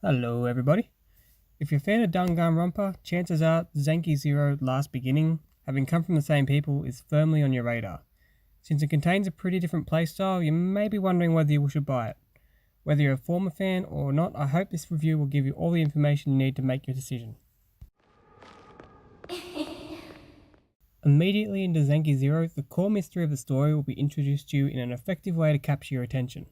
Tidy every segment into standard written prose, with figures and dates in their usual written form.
Hello everybody. If you're a fan of Danganronpa, chances are Zanki Zero Last Beginning, having come from the same people, is firmly on your radar. Since it contains a pretty different playstyle, you may be wondering whether you should buy it. Whether you're a former fan or not, I hope this review will give you all the information you need to make your decision. Immediately into Zanki Zero, the core mystery of the story will be introduced to you in an effective way to capture your attention.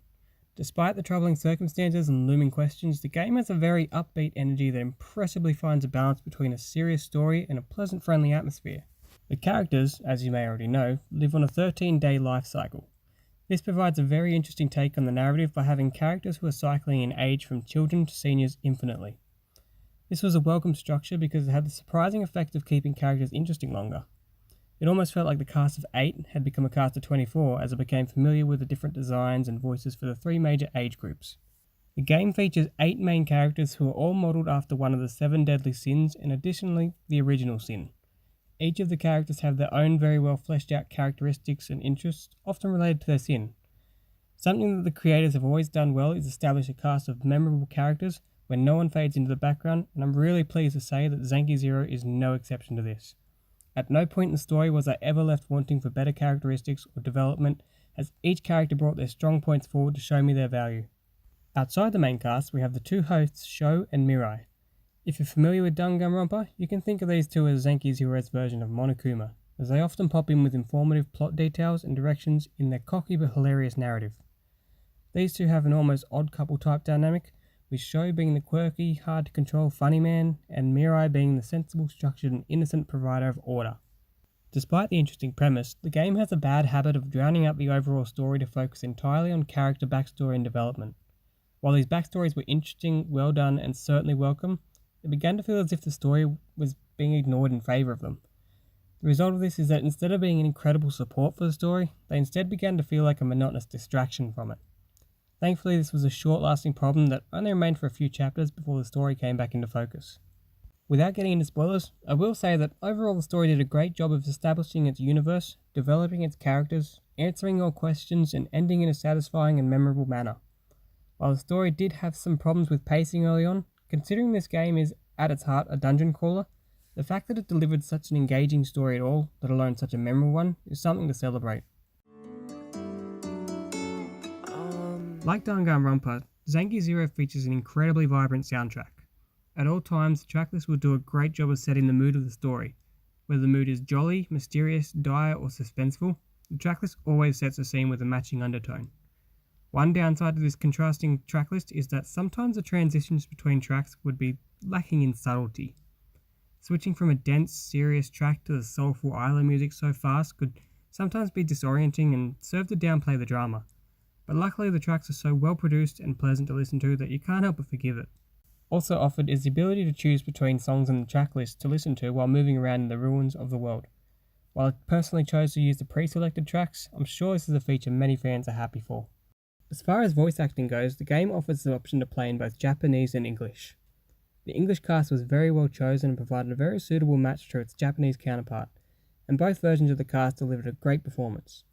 Despite the troubling circumstances and looming questions, the game has a very upbeat energy that impressively finds a balance between a serious story and a pleasant, friendly atmosphere. The characters, as you may already know, live on a 13-day life cycle. This provides a very interesting take on the narrative by having characters who are cycling in age from children to seniors infinitely. This was a welcome structure because it had the surprising effect of keeping characters interesting longer. It almost felt like the cast of 8 had become a cast of 24 as it became familiar with the different designs and voices for the 3 major age groups. The game features 8 main characters who are all modelled after one of the 7 deadly sins and additionally the original sin. Each of the characters have their own very well fleshed out characteristics and interests, often related to their sin. Something that the creators have always done well is establish a cast of memorable characters where no one fades into the background, and I'm really pleased to say that Zanki Zero is no exception to this. At no point in the story was I ever left wanting for better characteristics or development, as each character brought their strong points forward to show me their value. Outside the main cast, we have the 2 hosts, Sho and Mirai. If you're familiar with Danganronpa, you can think of these 2 as Zanki Zero's version of Monokuma, as they often pop in with informative plot details and directions in their cocky but hilarious narrative. These 2 have an almost odd couple type dynamic, with Sho being the quirky, hard-to-control funny man, and Mirai being the sensible, structured and innocent provider of order. Despite the interesting premise, the game has a bad habit of drowning out the overall story to focus entirely on character backstory and development. While these backstories were interesting, well done and certainly welcome, it began to feel as if the story was being ignored in favour of them. The result of this is that instead of being an incredible support for the story, they instead began to feel like a monotonous distraction from it. Thankfully, this was a short-lasting problem that only remained for a few chapters before the story came back into focus. Without getting into spoilers, I will say that overall the story did a great job of establishing its universe, developing its characters, answering your questions, and ending in a satisfying and memorable manner. While the story did have some problems with pacing early on, considering this game is, at its heart, a dungeon crawler, the fact that it delivered such an engaging story at all, let alone such a memorable one, is something to celebrate. Like Danganronpa, Zanki Zero features an incredibly vibrant soundtrack. At all times, the tracklist will do a great job of setting the mood of the story. Whether the mood is jolly, mysterious, dire, or suspenseful, the tracklist always sets the scene with a matching undertone. One downside to this contrasting tracklist is that sometimes the transitions between tracks would be lacking in subtlety. Switching from a dense, serious track to the soulful island music so fast could sometimes be disorienting and serve to downplay the drama. But luckily the tracks are so well produced and pleasant to listen to that you can't help but forgive it. Also offered is the ability to choose between songs in the tracklist to listen to while moving around in the ruins of the world. While I personally chose to use the pre-selected tracks, I'm sure this is a feature many fans are happy for. As far as voice acting goes, the game offers the option to play in both Japanese and English. The English cast was very well chosen and provided a very suitable match to its Japanese counterpart, and both versions of the cast delivered a great performance.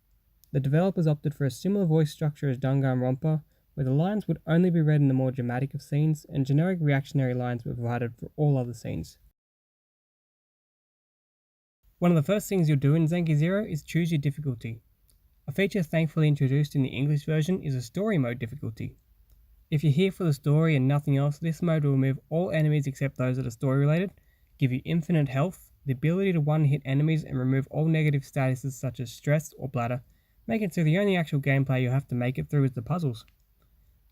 The developers opted for a similar voice structure as Danganronpa, where the lines would only be read in the more dramatic of scenes, and generic reactionary lines were provided for all other scenes. One of the first things you'll do in Zanki Zero is choose your difficulty. A feature thankfully introduced in the English version is a story mode difficulty. If you're here for the story and nothing else, this mode will remove all enemies except those that are story related, give you infinite health, the ability to one-hit enemies and remove all negative statuses such as stress or bladder, making it so the only actual gameplay you'll have to make it through is the puzzles.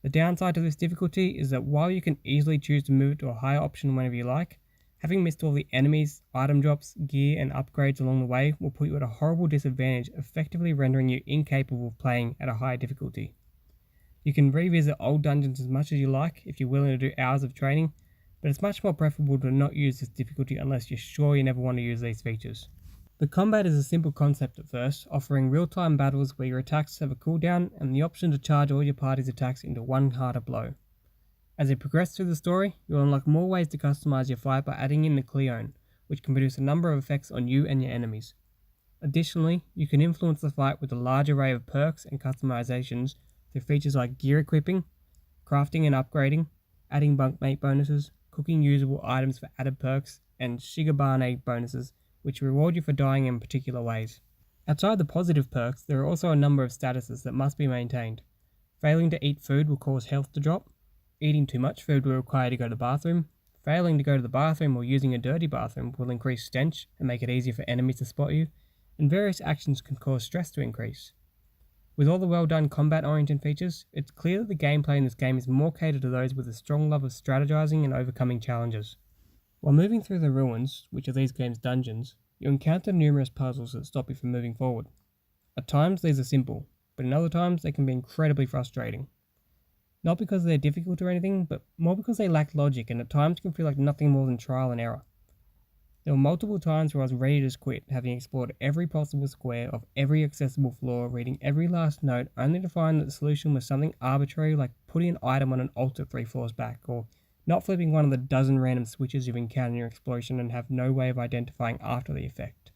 The downside to this difficulty is that while you can easily choose to move it to a higher option whenever you like, having missed all the enemies, item drops, gear and upgrades along the way will put you at a horrible disadvantage, effectively rendering you incapable of playing at a higher difficulty. You can revisit old dungeons as much as you like if you're willing to do hours of training, but it's much more preferable to not use this difficulty unless you're sure you never want to use these features. The combat is a simple concept at first, offering real-time battles where your attacks have a cooldown and the option to charge all your party's attacks into one harder blow. As you progress through the story, you'll unlock more ways to customize your fight by adding in the Cleone, which can produce a number of effects on you and your enemies. Additionally, you can influence the fight with a large array of perks and customizations through features like gear equipping, crafting and upgrading, adding bunkmate bonuses, cooking usable items for added perks, and Shigabane bonuses, which reward you for dying in particular ways. Outside the positive perks, there are also a number of statuses that must be maintained. Failing to eat food will cause health to drop, eating too much food will require you to go to the bathroom, failing to go to the bathroom or using a dirty bathroom will increase stench and make it easier for enemies to spot you, and various actions can cause stress to increase. With all the well done combat-oriented features, it's clear that the gameplay in this game is more catered to those with a strong love of strategizing and overcoming challenges. While moving through the ruins, which are these game's dungeons, you encounter numerous puzzles that stop you from moving forward. At times these are simple, but in other times they can be incredibly frustrating. Not because they're difficult or anything, but more because they lack logic and at times can feel like nothing more than trial and error. There were multiple times where I was ready to just quit, having explored every possible square of every accessible floor, reading every last note, only to find that the solution was something arbitrary like putting an item on an altar 3 floors back, or not flipping one of the dozen random switches you've encountered in your exploration and have no way of identifying after the effect.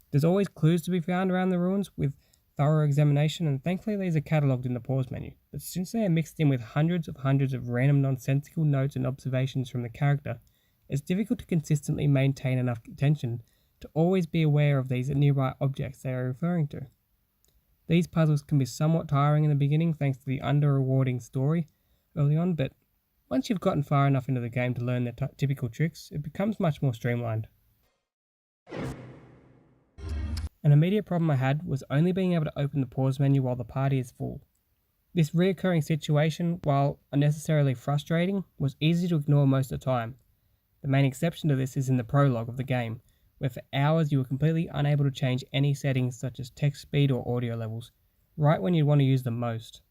There's always clues to be found around the ruins with thorough examination, and thankfully these are catalogued in the pause menu, but since they are mixed in with hundreds of random nonsensical notes and observations from the character, it's difficult to consistently maintain enough attention to always be aware of these nearby objects they are referring to. These puzzles can be somewhat tiring in the beginning thanks to the under-rewarding story early on, but once you've gotten far enough into the game to learn their typical tricks, it becomes much more streamlined. An immediate problem I had was only being able to open the pause menu while the party is full. This reoccurring situation, while unnecessarily frustrating, was easy to ignore most of the time. The main exception to this is in the prologue of the game, where for hours you were completely unable to change any settings such as text speed or audio levels, right when you'd want to use them most.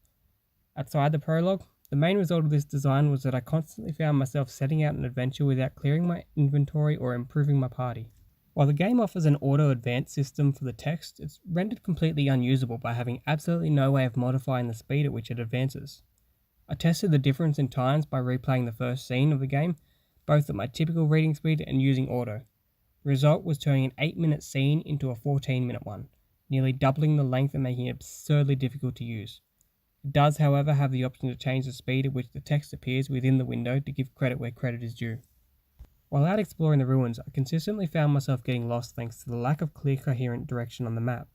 Outside the prologue, the main result of this design was that I constantly found myself setting out an adventure without clearing my inventory or improving my party. While the game offers an auto-advance system for the text, it's rendered completely unusable by having absolutely no way of modifying the speed at which it advances. I tested the difference in times by replaying the first scene of the game, both at my typical reading speed and using auto. The result was turning an 8-minute scene into a 14-minute one, nearly doubling the length and making it absurdly difficult to use. It does, however, have the option to change the speed at which the text appears within the window to give credit where credit is due. While out exploring the ruins, I consistently found myself getting lost thanks to the lack of clear coherent direction on the map.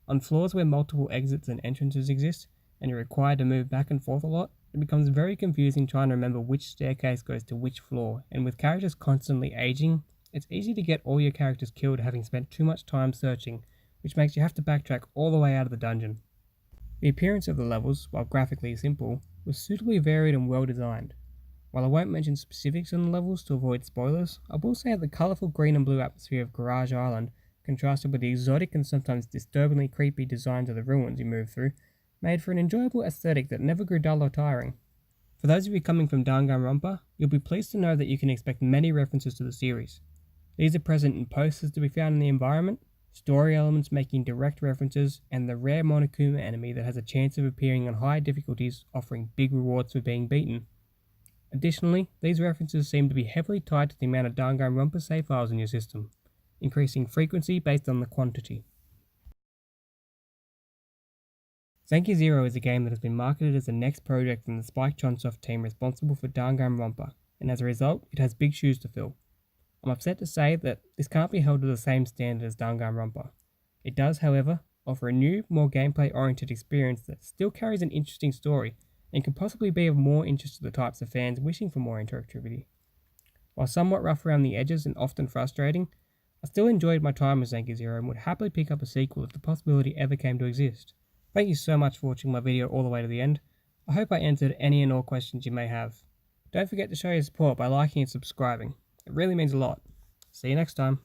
On floors where multiple exits and entrances exist, and you're required to move back and forth a lot, it becomes very confusing trying to remember which staircase goes to which floor, and with characters constantly aging, it's easy to get all your characters killed having spent too much time searching, which makes you have to backtrack all the way out of the dungeon. The appearance of the levels, while graphically simple, was suitably varied and well designed. While I won't mention specifics on the levels to avoid spoilers, I will say that the colourful green and blue atmosphere of Garage Island, contrasted with the exotic and sometimes disturbingly creepy designs of the ruins you move through, made for an enjoyable aesthetic that never grew dull or tiring. For those of you coming from Danganronpa, you'll be pleased to know that you can expect many references to the series. These are present in posters to be found in the environment, story elements making direct references, and the rare Monokuma enemy that has a chance of appearing on high difficulties, offering big rewards for being beaten. Additionally, these references seem to be heavily tied to the amount of Danganronpa save files in your system, increasing frequency based on the quantity. Zanki Zero is a game that has been marketed as the next project from the Spike Chunsoft team responsible for Danganronpa, and as a result, it has big shoes to fill. I'm upset to say that this can't be held to the same standard as Danganronpa. It does, however, offer a new, more gameplay-oriented experience that still carries an interesting story, and can possibly be of more interest to the types of fans wishing for more interactivity. While somewhat rough around the edges and often frustrating, I still enjoyed my time with Zanki Zero and would happily pick up a sequel if the possibility ever came to exist. Thank you so much for watching my video all the way to the end. I hope I answered any and all questions you may have. Don't forget to show your support by liking and subscribing. It really means a lot. See you next time.